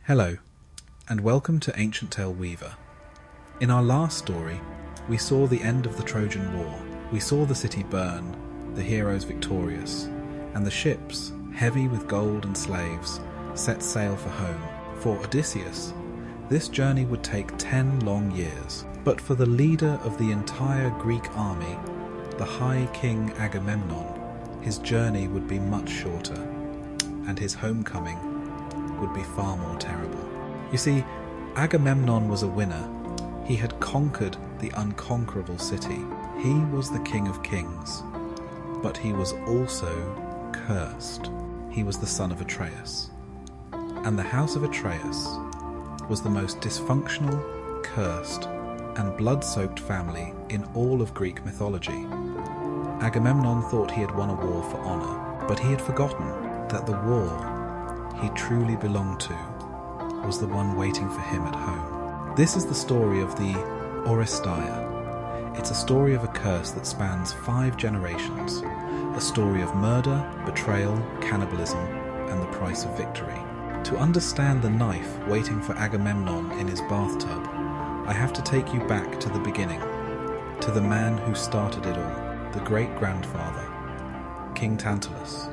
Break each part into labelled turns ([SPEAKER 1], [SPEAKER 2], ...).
[SPEAKER 1] Hello, and welcome to Ancient Tale Weaver. In our last story, we saw the end of the Trojan War. We saw the city burn, the heroes victorious, and the ships, heavy with gold and slaves, set sail for home. For Odysseus, this journey would take 10 long years, but for the leader of the entire Greek army, the High King Agamemnon, his journey would be much shorter, and his homecoming would be far more terrible. You see, Agamemnon was a winner. He had conquered the unconquerable city. He was the king of kings, but he was also cursed. He was the son of Atreus. And the House of Atreus was the most dysfunctional, cursed, and blood-soaked family in all of Greek mythology. Agamemnon thought he had won a war for honor, but he had forgotten that the war he truly belonged to was the one waiting for him at home. This is the story of the Oresteia. It's a story of a curse that spans 5 generations, a story of murder, betrayal, cannibalism, and the price of victory. To understand the knife waiting for Agamemnon in his bathtub, I have to take you back to the beginning, to the man who started it all, the great-grandfather, King Tantalus.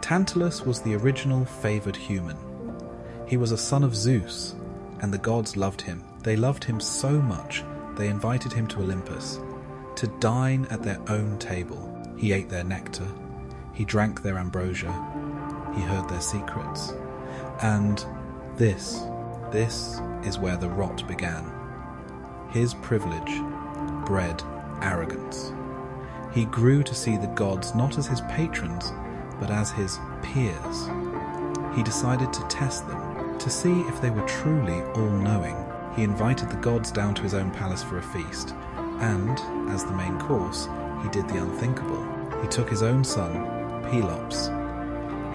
[SPEAKER 1] Tantalus was the original favoured human. He was a son of Zeus, and the gods loved him. They loved him so much, they invited him to Olympus, to dine at their own table. He ate their nectar, he drank their ambrosia, he heard their secrets. And this is where the rot began. His privilege bred arrogance. He grew to see the gods not as his patrons, but as his peers. He decided to test them, to see if they were truly all-knowing. He invited the gods down to his own palace for a feast, and, as the main course, he did the unthinkable. He took his own son, Pelops.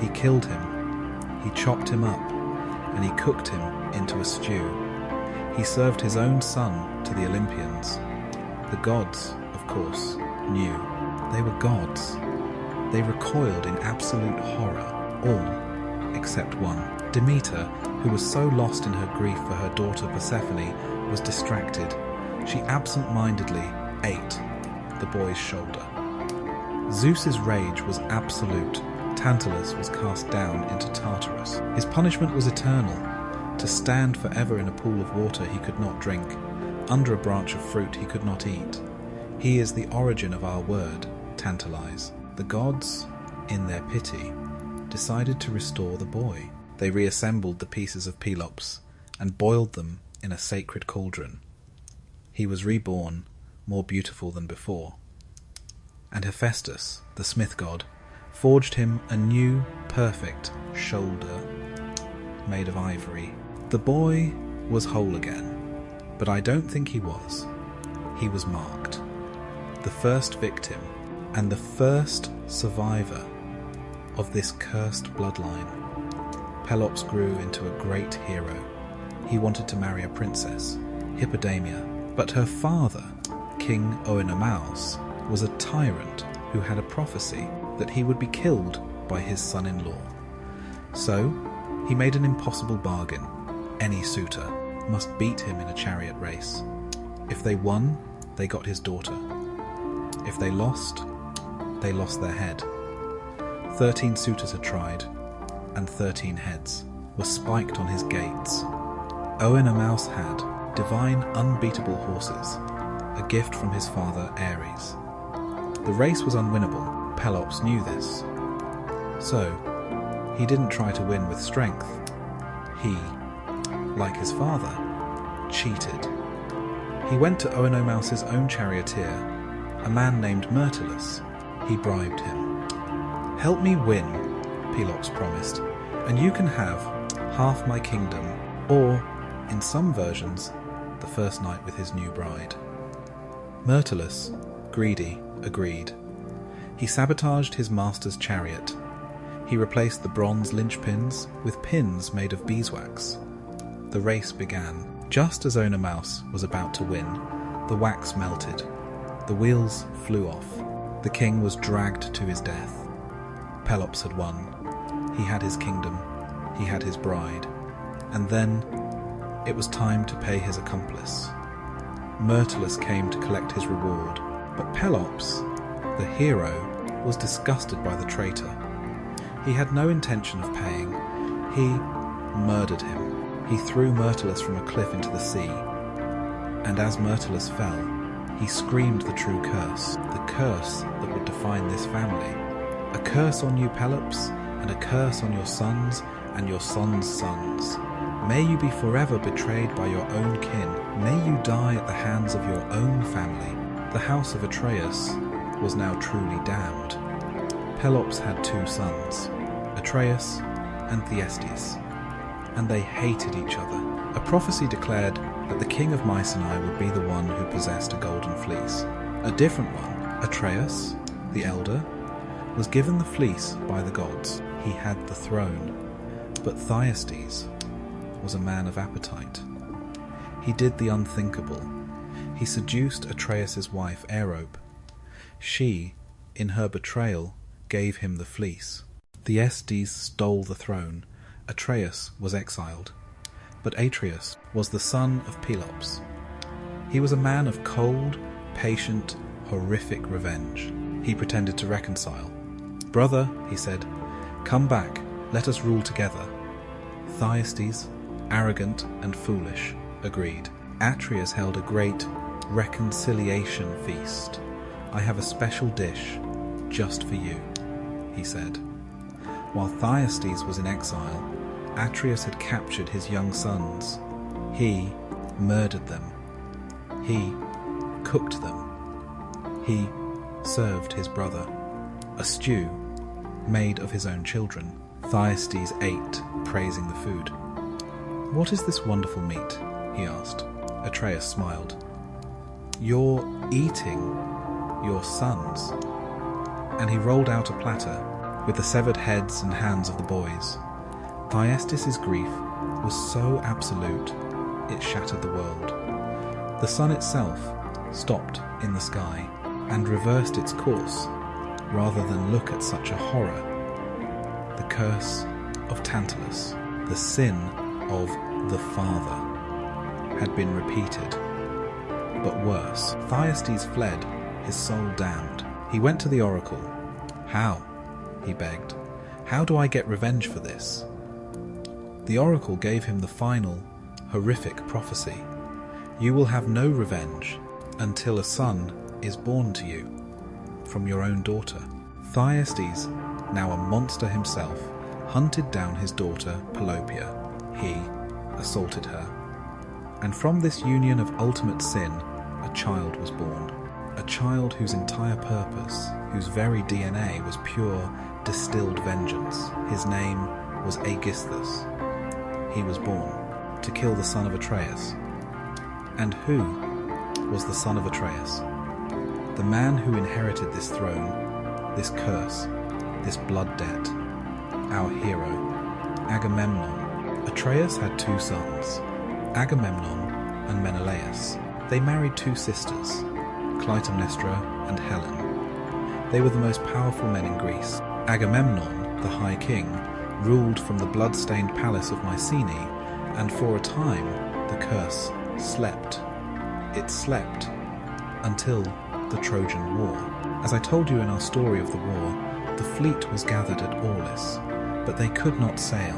[SPEAKER 1] He killed him, he chopped him up, and he cooked him into a stew. He served his own son to the Olympians. The gods, of course, knew. They were gods. They recoiled in absolute horror, all except one. Demeter, who was so lost in her grief for her daughter Persephone, was distracted. She absent-mindedly ate the boy's shoulder. Zeus's rage was absolute. Tantalus was cast down into Tartarus. His punishment was eternal, to stand forever in a pool of water he could not drink, under a branch of fruit he could not eat. He is the origin of our word, tantalize. The gods, in their pity, decided to restore the boy. They reassembled the pieces of Pelops and boiled them in a sacred cauldron. He was reborn, more beautiful than before. And Hephaestus, the smith god, forged him a new, perfect shoulder made of ivory. The boy was whole again, but I don't think he was. He was marked. The first victim and the first survivor of this cursed bloodline. Pelops grew into a great hero. He wanted to marry a princess, Hippodamia, but her father, King Oenomaus, was a tyrant who had a prophecy that he would be killed by his son-in-law. So, he made an impossible bargain. Any suitor must beat him in a chariot race. If they won, they got his daughter. If they lost their head. 13 suitors had tried, and 13 heads were spiked on his gates. Oenomaus had divine unbeatable horses, a gift from his father Ares. The race was unwinnable. Pelops knew this. So, he didn't try to win with strength. He, like his father, cheated. He went to Oenomaus's own charioteer, a man named Myrtilus. He bribed him. "Help me win," Pelops promised, "and you can have half my kingdom, or, in some versions, the first night with his new bride." Myrtilus, greedy, agreed. He sabotaged his master's chariot. He replaced the bronze linchpins with pins made of beeswax. The race began. Just as Oenomaus was about to win, the wax melted. The wheels flew off. The king was dragged to his death. Pelops had won. He had his kingdom. He had his bride. And then it was time to pay his accomplice. Myrtilus came to collect his reward, but Pelops, the hero, was disgusted by the traitor. He had no intention of paying. He murdered him. He threw Myrtilus from a cliff into the sea, and as Myrtilus fell, he screamed the true curse, the curse that would define this family. A curse on you, Pelops, and a curse on your sons and your sons' sons. May you be forever betrayed by your own kin. May you die at the hands of your own family. The House of Atreus was now truly damned. Pelops had 2 sons, Atreus and Thyestes, and they hated each other. A prophecy declared that the king of Mycenae would be the one who possessed a golden fleece. A different one, Atreus, the elder, was given the fleece by the gods. He had the throne. But Thyestes was a man of appetite. He did the unthinkable. He seduced Atreus' wife Aerope. She, in her betrayal, gave him the fleece. Thyestes stole the throne. Atreus was exiled. But Atreus was the son of Pelops. He was a man of cold, patient, horrific revenge. He pretended to reconcile. "Brother," he said, "come back, let us rule together." Thyestes, arrogant and foolish, agreed. Atreus held a great reconciliation feast. "I have a special dish just for you," he said. While Thyestes was in exile, Atreus had captured his young sons. He murdered them. He cooked them. He served his brother. A stew made of his own children. Thyestes ate, praising the food. "What is this wonderful meat?" he asked. Atreus smiled. "You're eating your sons." And he rolled out a platter with the severed heads and hands of the boys. Thyestes' grief was so absolute it shattered the world. The sun itself stopped in the sky and reversed its course rather than look at such a horror. The curse of Tantalus, the sin of the father, had been repeated. But worse, Thyestes fled, his soul damned. He went to the oracle. "How?" he begged. "How do I get revenge for this?" The oracle gave him the final, horrific prophecy. "You will have no revenge until a son is born to you from your own daughter." Thyestes, now a monster himself, hunted down his daughter Pelopia. He assaulted her. And from this union of ultimate sin, a child was born. A child whose entire purpose, whose very DNA was pure, distilled vengeance. His name was Aegisthus. He was born to kill the son of Atreus. And who was the son of Atreus? The man who inherited this throne, this curse, this blood debt. Our hero, Agamemnon. Atreus had 2 sons, Agamemnon and Menelaus. They married 2 sisters, Clytemnestra and Helen. They were the most powerful men in Greece. Agamemnon, the High King, ruled from the blood-stained palace of Mycenae, and for a time the curse slept. It slept until the Trojan War. As I told you in our story of the war, the fleet was gathered at Aulis, but they could not sail.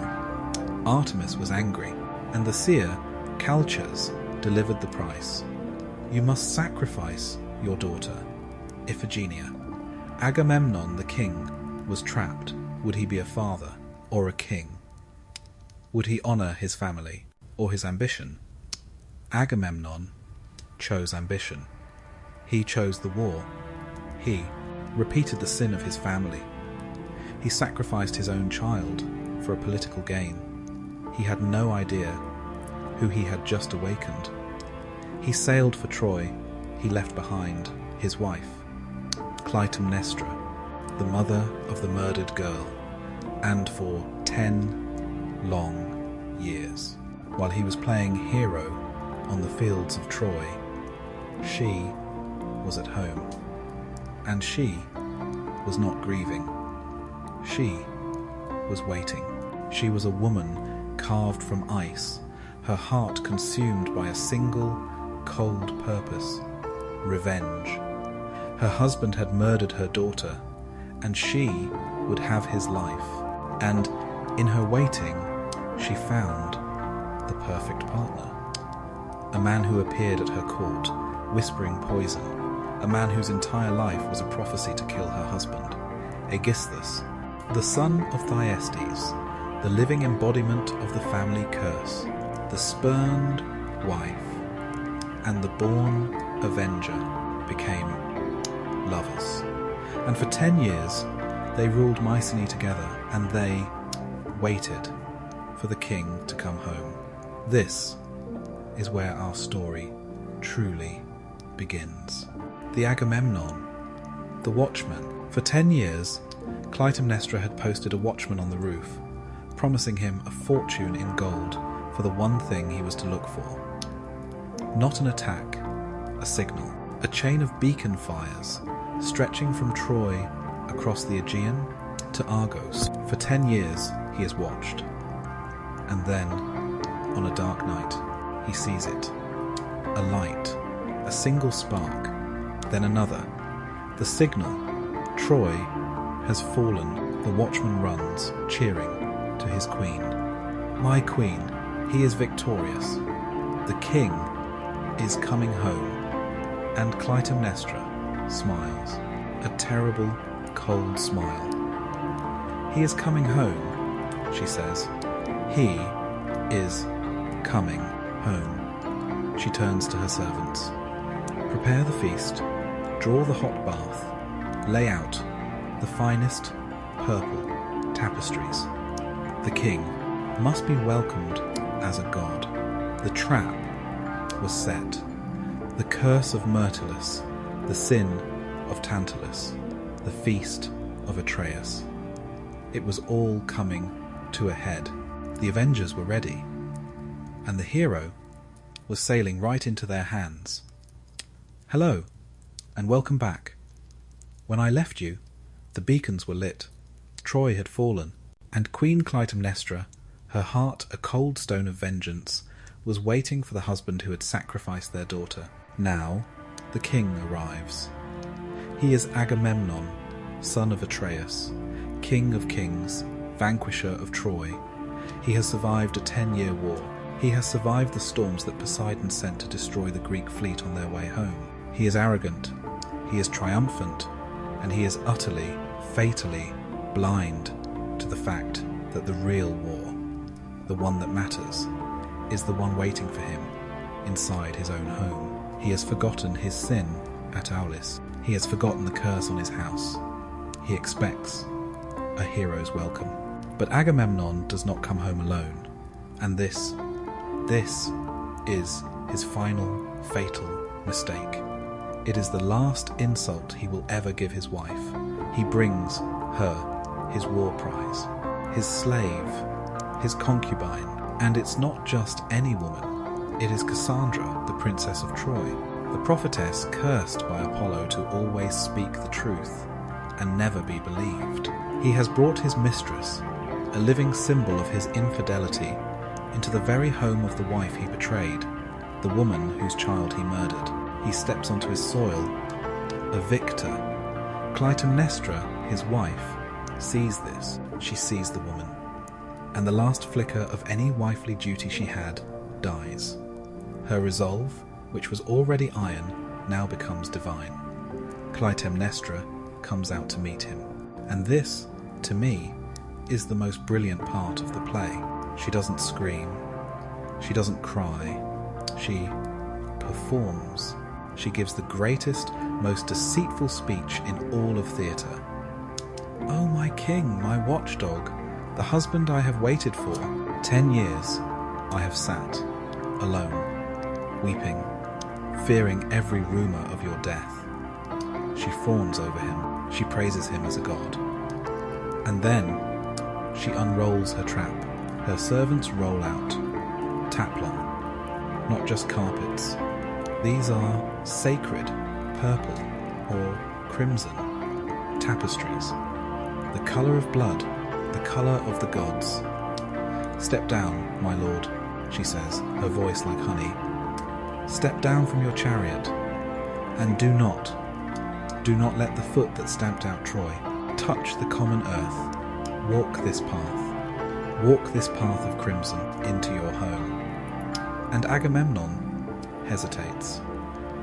[SPEAKER 1] Artemis was angry, and the seer, Calchas, delivered the price. "You must sacrifice your daughter, Iphigenia." Agamemnon, the king, was trapped. Would he be a father or a king? Would he honor his family or his ambition? Agamemnon chose ambition. He chose the war. He repeated the sin of his family. He sacrificed his own child for a political gain. He had no idea who he had just awakened. He sailed for Troy. He left behind his wife, Clytemnestra, the mother of the murdered girl, and for 10 long years, while he was playing hero on the fields of Troy, she was at home, and she was not grieving. She was waiting. She was a woman carved from ice, her heart consumed by a single, cold purpose: revenge. Her husband had murdered her daughter, and she would have his life. And in her waiting, she found the perfect partner. A man who appeared at her court, whispering poison. A man whose entire life was a prophecy to kill her husband. Aegisthus, the son of Thyestes, the living embodiment of the family curse, the spurned wife, and the born avenger became lovers. And for 10 years they ruled Mycenae together, and they waited for the king to come home. This is where our story truly begins. The Agamemnon, the watchman. For 10 years, Clytemnestra had posted a watchman on the roof, promising him a fortune in gold for the one thing he was to look for. Not an attack, a signal, a chain of beacon fires stretching from Troy across the Aegean to Argos. For 10 years he has watched. And then, on a dark night, he sees it. A light, a single spark, then another. The signal: Troy has fallen. The watchman runs, cheering, to his queen. My queen, he is victorious. The king is coming home. And Clytemnestra smiles, a terrible, cold smile. He is coming home, she says. He is coming home. She turns to her servants. Prepare the feast, draw the hot bath, lay out the finest purple tapestries. The king must be welcomed as a god. The trap was set. The curse of Myrtilus, the sin of Tantalus, the feast of Atreus. It was all coming to a head. The avengers were ready, and the hero was sailing right into their hands. Hello, and welcome back. When I left you, the beacons were lit. Troy had fallen, and Queen Clytemnestra, her heart a cold stone of vengeance, was waiting for the husband who had sacrificed their daughter. Now, the king arrives. He is Agamemnon, son of Atreus, king of kings, vanquisher of Troy. He has survived a 10-year war. He has survived the storms that Poseidon sent to destroy the Greek fleet on their way home. He is arrogant, he is triumphant, and he is utterly, fatally blind to the fact that the real war, the one that matters, is the one waiting for him inside his own home. He has forgotten his sin at Aulis. He has forgotten the curse on his house. He expects a hero's welcome. But Agamemnon does not come home alone, and this is his final, fatal mistake. It is the last insult he will ever give his wife. He brings her his war prize, his slave, his concubine, and it's not just any woman. It is Cassandra, the princess of Troy, the prophetess cursed by Apollo to always speak the truth and never be believed. He has brought his mistress, a living symbol of his infidelity, into the very home of the wife he betrayed, the woman whose child he murdered. He steps onto his soil, a victor. Clytemnestra, his wife, sees this. She sees the woman, and the last flicker of any wifely duty she had dies. Her resolve, which was already iron, now becomes divine. Clytemnestra comes out to meet him, and this, to me, is the most brilliant part of the play. She doesn't scream, she doesn't cry, she performs. She gives the greatest, most deceitful speech in all of theatre. "Oh, my king, my watchdog, the husband I have waited for. 10 years I have sat, alone, weeping, fearing every rumour of your death." She fawns over him, she praises him as a god. And then she unrolls her trap. Her servants roll out taplon, not just carpets. These are sacred purple or crimson tapestries, the colour of blood, the colour of the gods. "Step down, my lord," she says, her voice like honey. "Step down from your chariot, and do not let the foot that stamped out Troy touch the common earth. Walk this path of crimson into your home." And Agamemnon hesitates.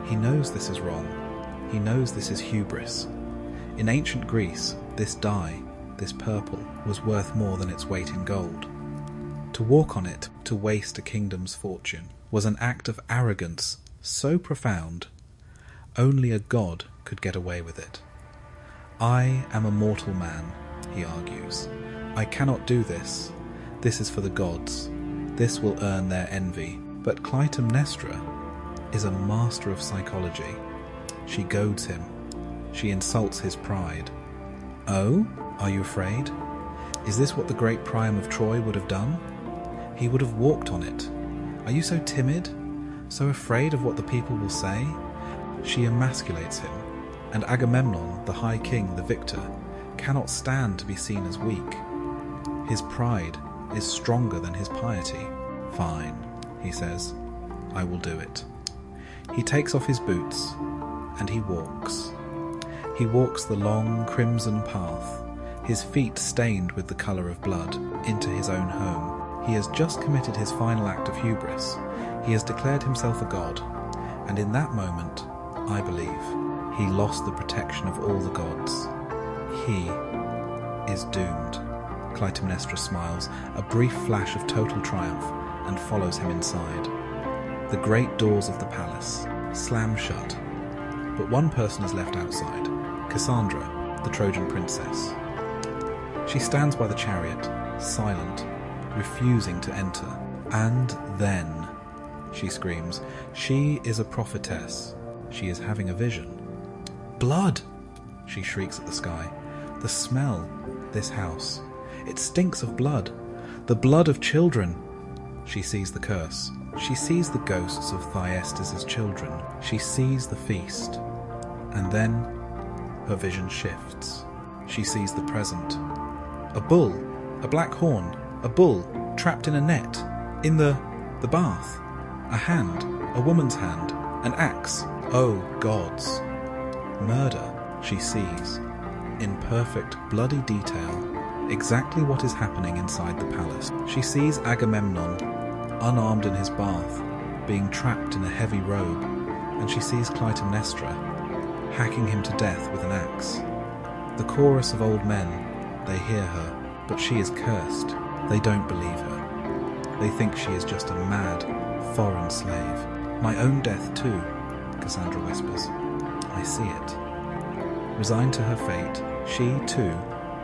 [SPEAKER 1] He knows this is wrong. He knows this is hubris. In ancient Greece, this dye, this purple, was worth more than its weight in gold. To walk on it, to waste a kingdom's fortune, was an act of arrogance so profound, only a god could get away with it. "I am a mortal man," he argues. "I cannot do this. This is for the gods. This will earn their envy." But Clytemnestra is a master of psychology. She goads him. She insults his pride. "Oh, are you afraid? Is this what the great Priam of Troy would have done? He would have walked on it. Are you so timid? So afraid of what the people will say?" She emasculates him, and Agamemnon, the high king, the victor, cannot stand to be seen as weak. His pride is stronger than his piety. "Fine," he says, "I will do it." He takes off his boots, and he walks. He walks the long crimson path, his feet stained with the colour of blood, into his own home. He has just committed his final act of hubris. He has declared himself a god, and in that moment, I believe, he lost the protection of all the gods. He is doomed. Clytemnestra smiles, a brief flash of total triumph, and follows him inside. The great doors of the palace slam shut, but one person is left outside, Cassandra, the Trojan princess. She stands by the chariot, silent, refusing to enter. "And then," she screams, "she is a prophetess. She is having a vision. Blood!" she shrieks at the sky. "The smell, this house. It stinks of blood. The blood of children." She sees the curse. She sees the ghosts of Thyestes' children. She sees the feast. And then her vision shifts. She sees the present. A bull, a black horn, a bull trapped in a net, in the bath. A hand, a woman's hand, an axe. Oh, gods. Murder, she sees, in perfect, bloody detail, exactly what is happening inside the palace. She sees Agamemnon, unarmed in his bath, being trapped in a heavy robe, and she sees Clytemnestra, hacking him to death with an axe. The chorus of old men, they hear her, but she is cursed. They don't believe her. They think she is just a mad, foreign slave. "My own death too," Cassandra whispers. "I see it." Resigned to her fate, she, too,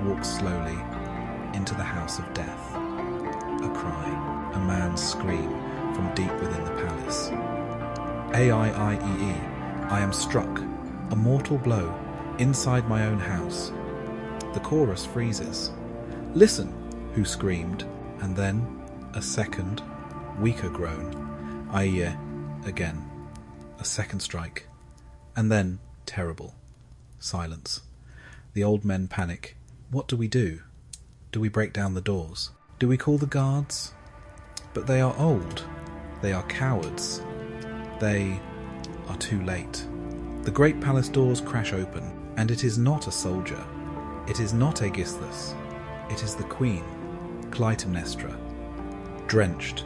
[SPEAKER 1] walks slowly into the house of death. A cry, a man's scream from deep within the palace. "Aiee, I am struck, a mortal blow, inside my own house." The chorus freezes. "Listen," who screamed, and then a second, weaker groan. "Aiee," again. A second strike. And then, terrible. Silence. The old men panic. What do we do? Do we break down the doors? Do we call the guards? But they are old. They are cowards. They are too late. The great palace doors crash open, and it is not a soldier. It is not Aegisthus. It is the queen, Clytemnestra, drenched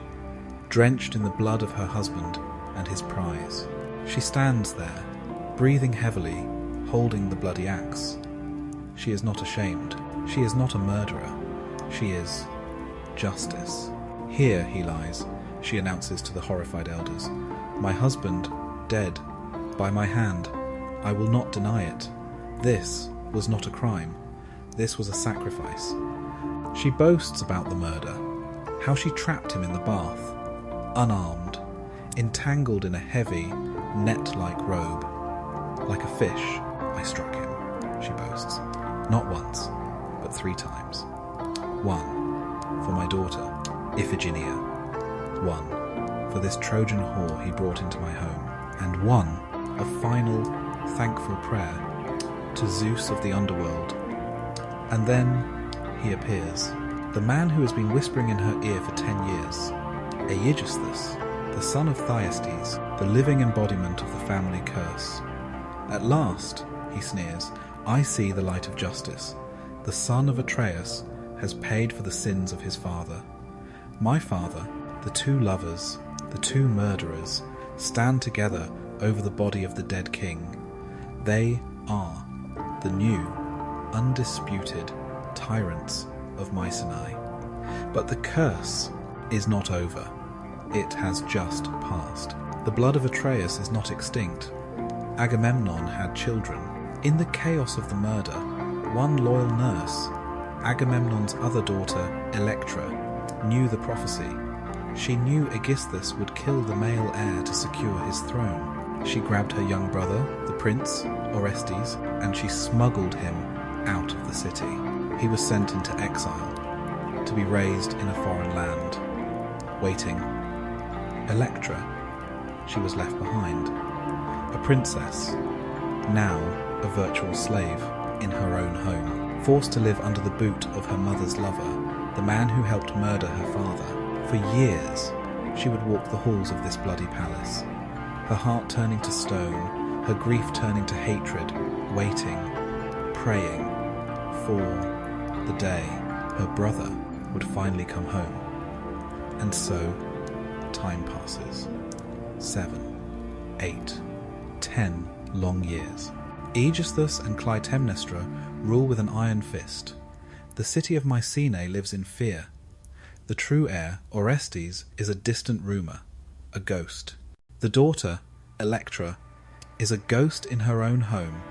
[SPEAKER 1] in the blood of her husband and his prize. She stands there, breathing heavily, holding the bloody axe. She is not ashamed. She is not a murderer. She is justice. "Here he lies," she announces to the horrified elders. "My husband, dead, by my hand. I will not deny it. This was not a crime. This was a sacrifice." She boasts about the murder, how she trapped him in the bath, unarmed, entangled in a heavy, net-like robe. "Like a fish, I struck him," she boasts. "Not once, but 3 times. 1 for my daughter, Iphigenia. 1 for this Trojan whore he brought into my home. And 1, a final, thankful prayer to Zeus of the underworld." And then he appears. the man who has been whispering in her ear for 10 years, Aegisthus, the son of Thyestes, the living embodiment of the family curse. At last, he sneers, I see the light of justice. The son of Atreus has paid for the sins of his father. My father, the two lovers, the two murderers, stand together over the body of the dead king. They are the new, undisputed tyrants of Mycenae. But the curse is not over. It has just passed. The blood of Atreus is not extinct. Agamemnon had children. In the chaos of the murder, one loyal nurse, Agamemnon's other daughter, Electra, knew the prophecy. She knew Aegisthus would kill the male heir to secure his throne. She grabbed her young brother, the prince, Orestes, and she smuggled him out of the city. He was sent into exile, to be raised in a foreign land, waiting. Electra, she was left behind, a princess, now a virtual slave in her own home, forced to live under the boot of her mother's lover, the man who helped murder her father. For years, she would walk the halls of this bloody palace, her heart turning to stone, her grief turning to hatred, waiting, praying for the day her brother would finally come home. And so, time passes. 7, 8, 10 long years. Aegisthus and Clytemnestra rule with an iron fist. The city of Mycenae lives in fear. The true heir, Orestes, is a distant rumour, a ghost. The daughter, Electra, is a ghost in her own home,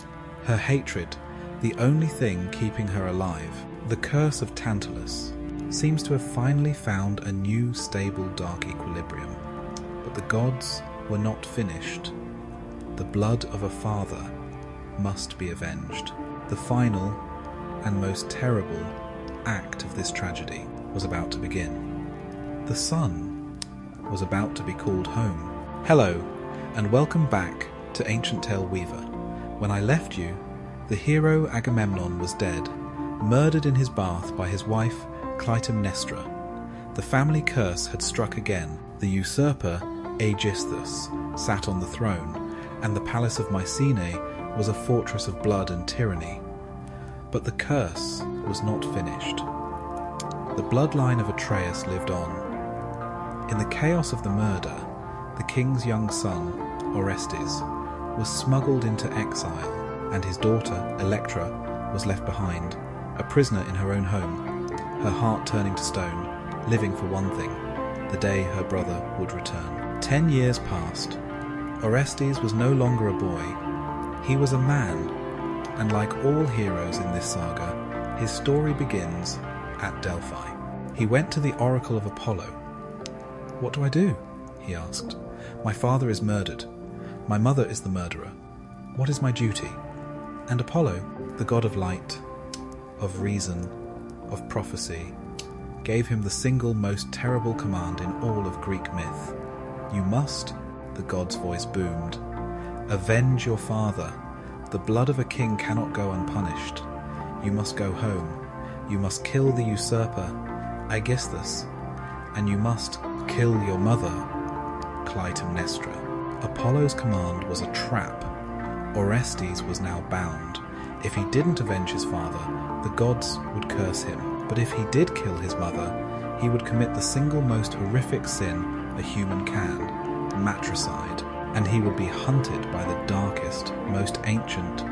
[SPEAKER 1] her hatred, the only thing keeping her alive. The curse of Tantalus seems to have finally found a new stable dark equilibrium. But the gods were not finished. The blood of a father must be avenged. The final and most terrible act of this tragedy was about to begin. The son was about to be called home. Hello, and welcome back to Ancient Tale Weaver. When I left you, the hero Agamemnon was dead, murdered in his bath by his wife Clytemnestra. The family curse had struck again. The usurper Aegisthus sat on the throne, and the palace of Mycenae was a fortress of blood and tyranny. But the curse was not finished. The bloodline of Atreus lived on. In the chaos of the murder, the king's young son, Orestes, was smuggled into exile, and his daughter, Electra, was left behind, a prisoner in her own home, her heart turning to stone, living for one thing, the day her brother would return. 10 years passed. Orestes was no longer a boy. He was a man, and like all heroes in this saga, his story begins at Delphi. He went to the oracle of Apollo. "What do I do?" he asked. "My father is murdered. My mother is the murderer. What is my duty?" And Apollo, the god of light, of reason, of prophecy, gave him the single most terrible command in all of Greek myth. "You must," the god's voice boomed, "avenge your father. The blood of a king cannot go unpunished. You must go home. You must kill the usurper, Aegisthus, and you must kill your mother, Clytemnestra." Apollo's command was a trap. Orestes was now bound. If he didn't avenge his father, the gods would curse him. But if he did kill his mother, he would commit the single most horrific sin a human can, matricide, and he would be hunted by the darkest, most ancient,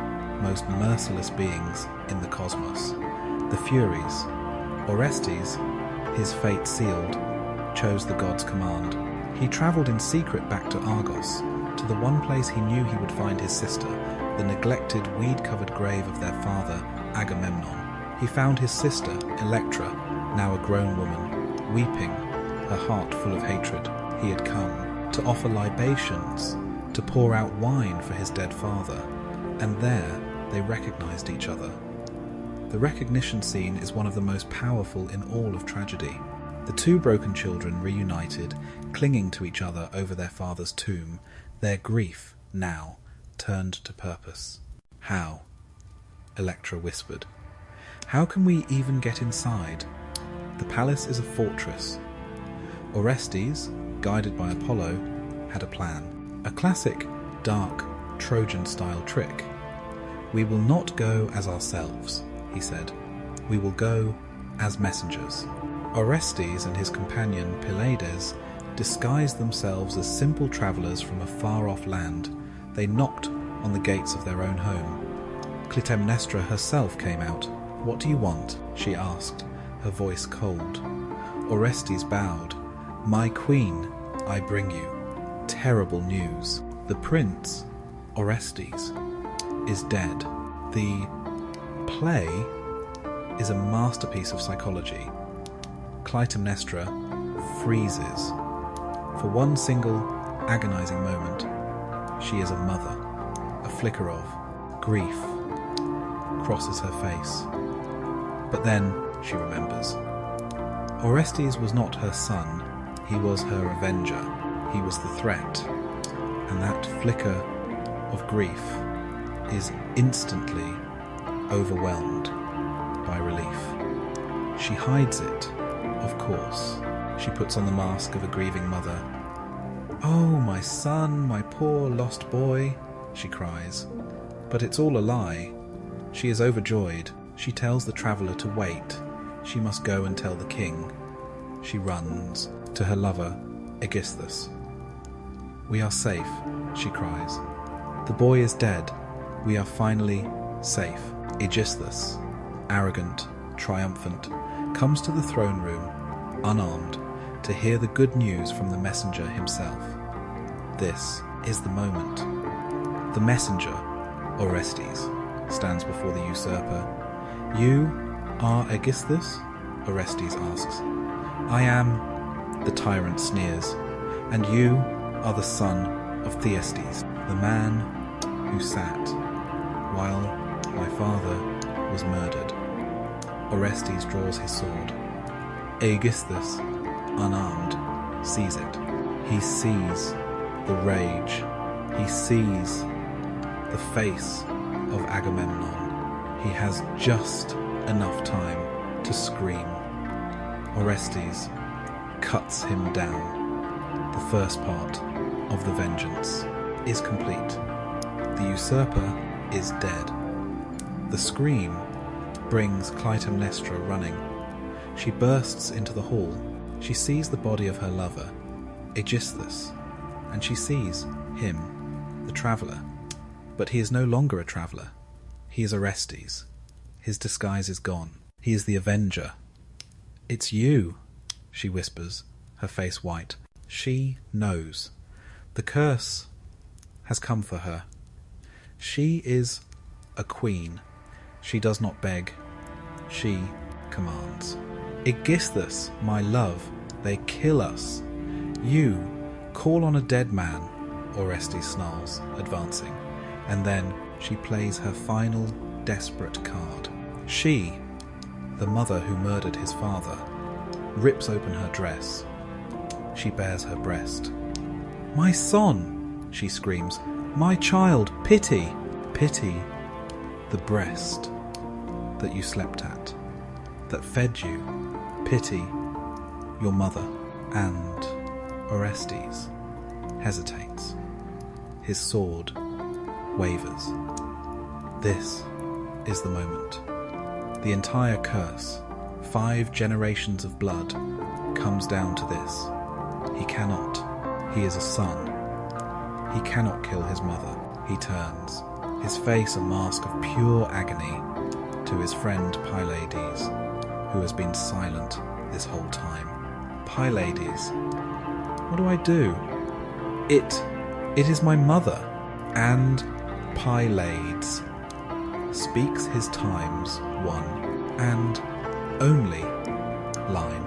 [SPEAKER 1] most merciless beings in the cosmos, the Furies. Orestes, his fate sealed, chose the god's command. He travelled in secret back to Argos, to the one place he knew he would find his sister, the neglected, weed-covered grave of their father, Agamemnon. He found his sister, Electra, now a grown woman, weeping, her heart full of hatred. He had come to offer libations, to pour out wine for his dead father, and there they recognized each other. The recognition scene is one of the most powerful in all of tragedy. The two broken children reunited, clinging to each other over their father's tomb, their grief, now, turned to purpose. "How?" Electra whispered. "How can we even get inside?" The palace is a fortress. Orestes, guided by Apollo, had a plan. A classic, dark, Trojan-style trick. "We will not go as ourselves," he said. "We will go as messengers." Orestes and his companion Pylades disguised themselves as simple travellers from a far-off land. They knocked on the gates of their own home. Clytemnestra herself came out. "What do you want?" she asked, her voice cold. Orestes bowed. "My queen, I bring you terrible news. The prince, Orestes, is dead." The play is a masterpiece of psychology. Clytemnestra freezes. For one single agonizing moment, she is a mother. A flicker of grief crosses her face. But then she remembers. Orestes was not her son. He was her avenger. He was the threat. And that flicker of grief is instantly overwhelmed by relief. She hides it, of course. She puts on the mask of a grieving mother. "Oh, my son, my poor lost boy," she cries. But it's all a lie. She is overjoyed. She tells the traveller to wait. She must go and tell the king. She runs to her lover, Aegisthus. "We are safe," she cries. "The boy is dead. We are finally safe." Aegisthus, arrogant, triumphant, comes to the throne room, unarmed, to hear the good news from the messenger himself. This is the moment. The messenger, Orestes, stands before the usurper. "You are Aegisthus?" Orestes asks. "I am," the tyrant sneers. "And you are the son of Thyestes, the man who sat while my father was murdered." Orestes draws his sword. Aegisthus, unarmed, sees it. He sees the rage. He sees the face of Agamemnon. He has just enough time to scream. Orestes cuts him down. The first part of the vengeance is complete. The usurper is dead. The scream brings Clytemnestra running. She bursts into the hall. She sees the body of her lover, Aegisthus, and she sees him, the traveller. But he is no longer a traveller. He is Orestes. His disguise is gone. He is the avenger. "It's you," she whispers, her face white. She knows. The curse has come for her. She is a queen. She does not beg. She commands. "Aegisthus, my love, they kill us." "You call on a dead man," Orestes snarls, advancing. And then she plays her final desperate card. She, the mother who murdered his father, rips open her dress. She bares her breast. "My son!" she screams. "My child! Pity! Pity the breast that you slept at, that fed you. Pity your mother." And Orestes hesitates. His sword wavers. This is the moment. The entire curse, 5 generations of blood, comes down to this. He cannot. He is a son. He cannot kill his mother. He turns, his face a mask of pure agony, to his friend Pylades, who has been silent this whole time. "Pylades, what do I do? It is my mother." And Pylades speaks his time's one and only line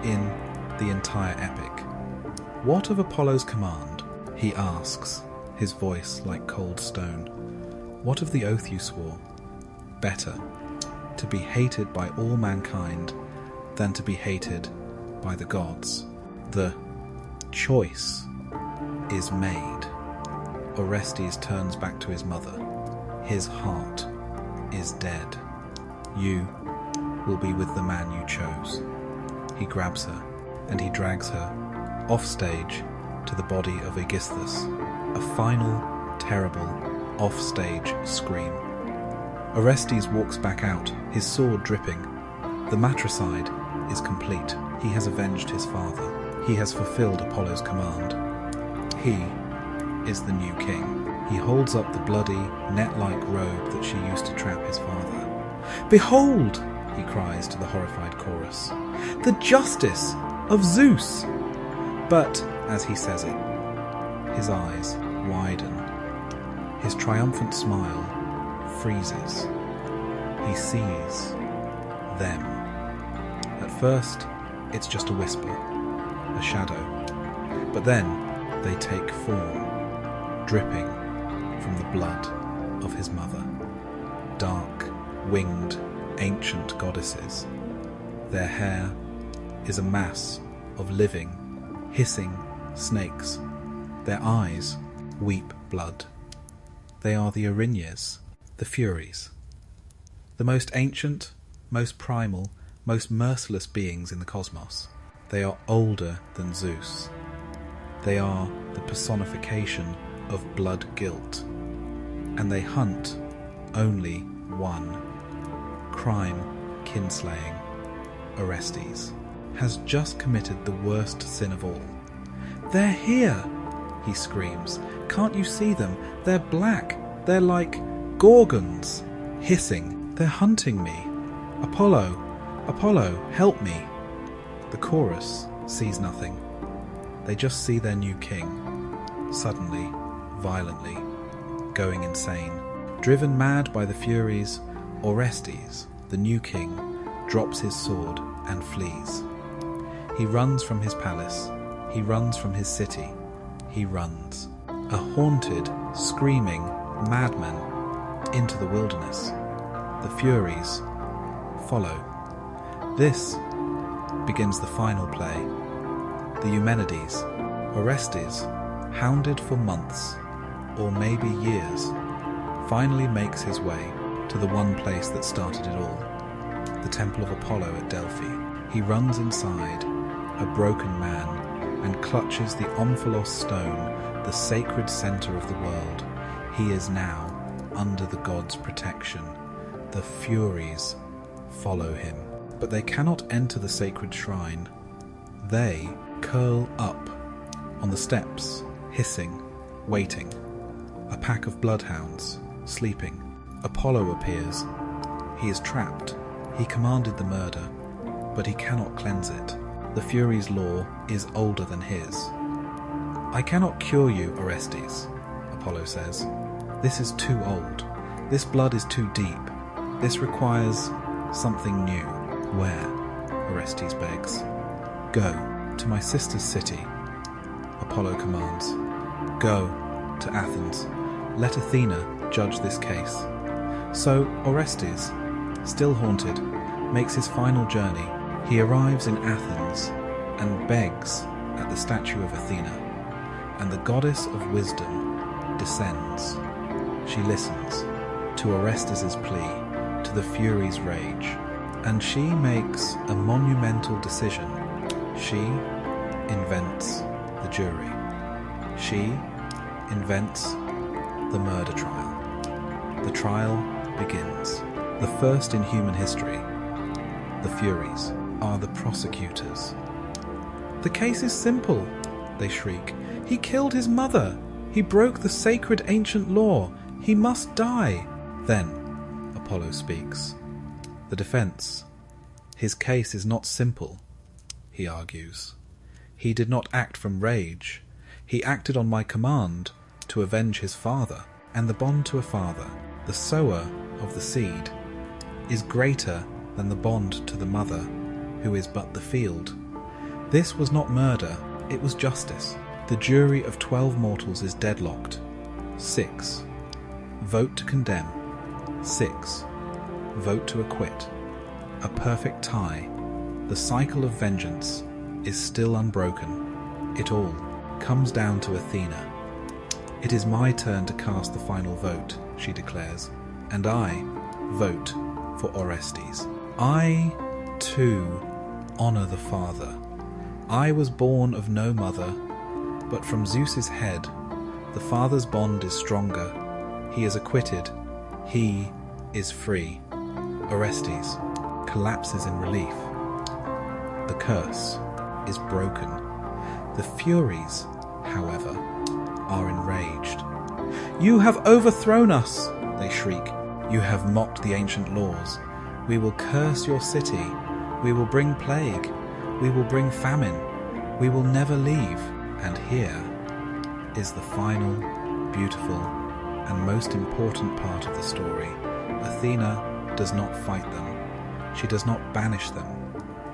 [SPEAKER 1] in the entire epic. "What of Apollo's command?" he asks, his voice like cold stone. "What of the oath you swore? Better to be hated by all mankind than to be hated by the gods. The choice is made." Orestes turns back to his mother. His heart is dead. "You will be with the man you chose." He grabs her, and he drags her off stage to the body of Aegisthus, a final, terrible, off-stage scream. Orestes walks back out, his sword dripping. The matricide is complete. He has avenged his father. He has fulfilled Apollo's command. He is the new king. He holds up the bloody, net-like robe that she used to trap his father. "Behold!" he cries to the horrified chorus. "The justice of Zeus!" But, as he says it, his eyes widen. His triumphant smile freezes. He sees them. At first, it's just a whisper, a shadow. But then they take form, dripping from the blood of his mother. Dark, winged, ancient goddesses. Their hair is a mass of living, hissing snakes. Their eyes weep blood. They are the Erinyes, the Furies. The most ancient, most primal, most merciless beings in the cosmos. They are older than Zeus. They are the personification of blood guilt. And they hunt only one. Crime, kinslaying. Orestes has just committed the worst sin of all. "They're here!" he screams. "Can't you see them? They're black. They're like gorgons." Hissing. "They're hunting me. Apollo! Apollo, help me!" The chorus sees nothing. They just see their new king. Suddenly, violently, going insane. Driven mad by the Furies, Orestes, the new king, drops his sword and flees. He runs from his palace. He runs from his city. He runs. A haunted, screaming madman into the wilderness. The Furies follow. This begins the final play. The Eumenides. Orestes, hounded for months, or maybe years, finally makes his way to the one place that started it all, the Temple of Apollo at Delphi. He runs inside, a broken man, and clutches the Omphalos stone, the sacred center of the world. He is now under the god's protection. The Furies follow him, but they cannot enter the sacred shrine. They curl up on the steps, hissing, waiting. A pack of bloodhounds, sleeping. Apollo appears. He is trapped. He commanded the murder, but he cannot cleanse it. The Furies' law is older than his. "I cannot cure you, Orestes," Apollo says. "This is too old. This blood is too deep. This requires something new." "Where?" Orestes begs. "Go to my sister's city," Apollo commands. "Go to Athens. Let Athena judge this case." So Orestes, still haunted, makes his final journey. He arrives in Athens and begs at the statue of Athena, and the goddess of wisdom descends. She listens to Orestes' plea, to the Furies' rage, and she makes a monumental decision. She invents the jury. She invents the murder trial. The trial begins. The first in human history. The Furies are the prosecutors. "The case is simple," they shriek. "He killed his mother. He broke the sacred ancient law. He must die." Then Apollo speaks. The defense. His case is not simple, he argues. He did not act from rage. He acted on my command to avenge his father. And the bond to a father, the sower of the seed, is greater than the bond to the mother, who is but the field. This was not murder, it was justice. The jury of 12 mortals is deadlocked. 6 vote to condemn. 6 vote to acquit. A perfect tie. The cycle of vengeance is still unbroken. It all comes down to Athena. "It is my turn to cast the final vote," she declares, "and I vote for Orestes. I, too, honor the father. I was born of no mother, but from Zeus's head the father's bond is stronger. He is acquitted. He is free. Orestes collapses in relief. The curse is broken. The Furies, however, are enraged. "You have overthrown us," they shriek. "You have mocked the ancient laws. We will curse your city. We will bring plague. We will bring famine. We will never leave." And here is the final, beautiful, and most important part of the story. Athena does not fight them. She does not banish them.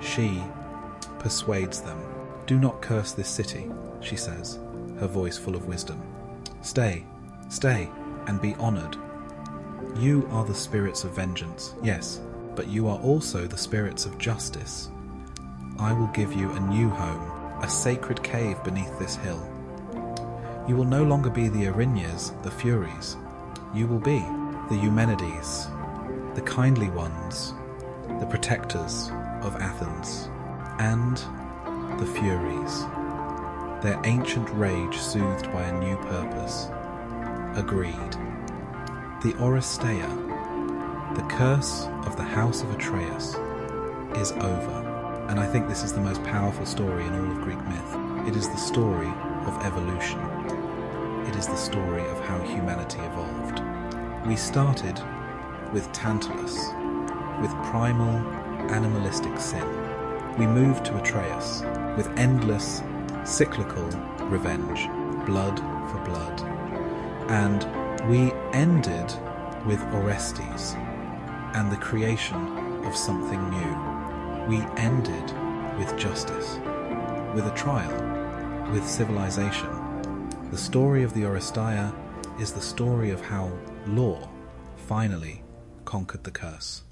[SPEAKER 1] She persuades them. "Do not curse this city," she says, her voice full of wisdom. "Stay, stay, and be honored. You are the spirits of vengeance, yes, but you are also the spirits of justice. I will give you a new home, a sacred cave beneath this hill. You will no longer be the Erinyes, the Furies. You will be the Eumenides, the kindly ones, the protectors of Athens, and the Furies, their ancient rage soothed by a new purpose. Agreed. The Oresteia, the curse of the House of Atreus, is over. And I think this is the most powerful story in all of Greek myth. It is the story of evolution. It is the story of how humanity evolved. We started with Tantalus, with primal, animalistic sin. We moved to Atreus, with endless, cyclical revenge, blood for blood. And we ended with Orestes and the creation of something new. We ended with justice, with a trial, with civilization. The story of the Oresteia is the story of how law finally conquered the curse.